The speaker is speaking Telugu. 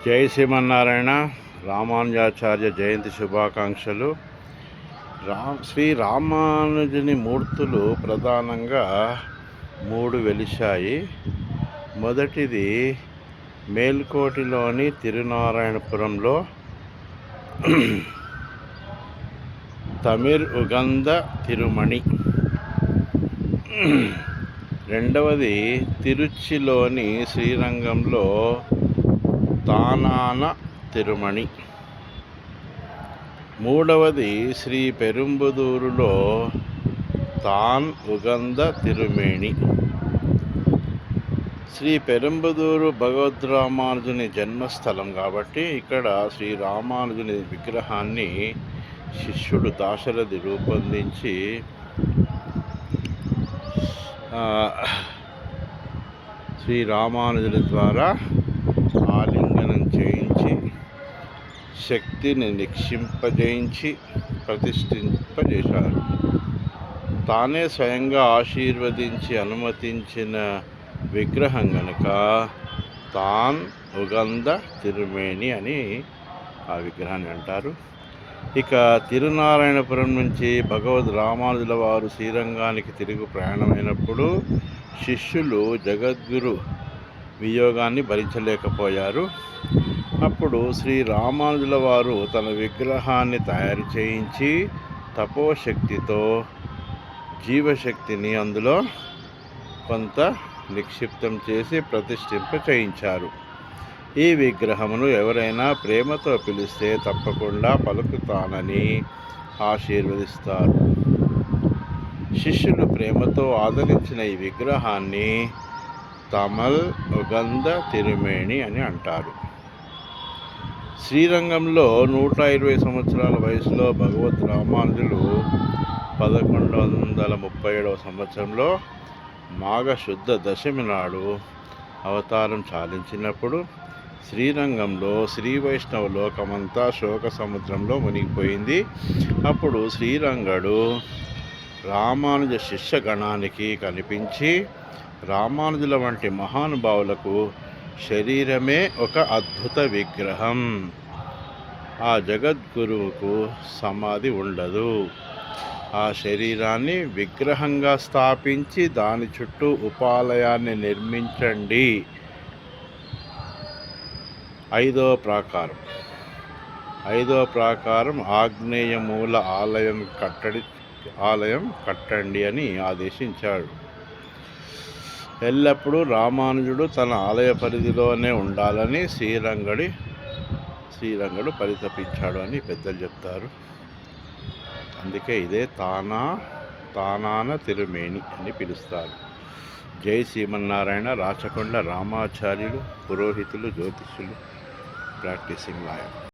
జై శ్రీమన్నారాయణ. రామానుజాచార్య జయంతి శుభాకాంక్షలు. శ్రీ రామానుజుని మూర్తులు ప్రధానంగా 3 వెలిశాయి. మొదటిది మేల్కోటిలోని తిరునారాయణపురంలో తమిర్ ఉగంధ తిరుమణి. రెండవది తిరుచిలోని శ్రీరంగంలో తానాన తిరుమణి. మూడవది శ్రీ పెరుంబుదూరులో తాన్ ఉగంధ తిరుమేణి. శ్రీ పెరుంబుదూరు భగవద్రామానుజుని జన్మస్థలం కాబట్టి ఇక్కడ శ్రీ రామానుజుని విగ్రహాన్ని శిష్యుడు దాశరథి రూపొందించి శ్రీ రామానుజుని ద్వారా ఆలింగనం చేయించి శక్తిని నిక్షింపజేయించి ప్రతిష్ఠింపజేశారు. తానే స్వయంగా ఆశీర్వదించి అనుమతించిన విగ్రహం గనుక తాన్ ఉగంధ తిరుమేణి అని ఆ విగ్రహాన్ని అంటారు. ఇక తిరునారాయణపురం నుంచి భగవద్ రామానుజుల వారు శ్రీరంగానికి తిరుగు ప్రయాణమైనప్పుడు శిష్యులు జగద్గురు వియోగాన్ని భరించలేకపోయారు. అప్పుడు శ్రీ రామానుజుల వారు తన విగ్రహాన్ని తయారు చేయించి తపోశక్తితో జీవశక్తిని అందులో కొంత నిక్షిప్తం చేసి ప్రతిష్ఠింప చేయించారు. ఈ విగ్రహమును ఎవరైనా ప్రేమతో పిలిస్తే తప్పకుండా పలుకుతానని ఆశీర్వదిస్తారు. శిష్యులు ప్రేమతో ఆదరించిన ఈ విగ్రహాన్ని తమల్ ఉగంధ తిరుమేణి అని అంటారు. శ్రీరంగంలో 120 సంవత్సరాల వయసులో భగవద్ రామానుజులు 1137 సంవత్సరంలో మాఘశుద్ధ దశమి నాడు అవతారం చాలించినప్పుడు శ్రీరంగంలో శ్రీ వైష్ణవ లోకమంతా శోక సముద్రంలో మునిగిపోయింది. అప్పుడు శ్రీరంగడు రామానుజ శిష్యగణానికి కనిపించి రామానుజుల వంటి మహానుభావులకు శరీరమే ఒక అద్భుత విగ్రహం, ఆ జగద్గురువుకు సమాధి ఉండదు, ఆ శరీరాన్ని విగ్రహంగా స్థాపించి దాని చుట్టూ ఉపాలయాన్ని నిర్మించండి. 5వ ప్రాకారం ఆగ్నేయ మూల ఆలయం కట్టండి అని ఆదేశించాడు. ఎల్లప్పుడూ రామానుజుడు తన ఆలయ పరిధిలోనే ఉండాలని శ్రీరంగడు పరితపించాడు అని పెద్దలు చెప్తారు. అందుకే ఇదే తానాన తిరుమేణి అని పిలుస్తారు. జై శ్రీమన్నారాయణ. రాచకొండ రామాచార్యులు, పురోహితులు, జ్యోతిష్యులు, ప్రాక్టీసింగ్ లాయర్.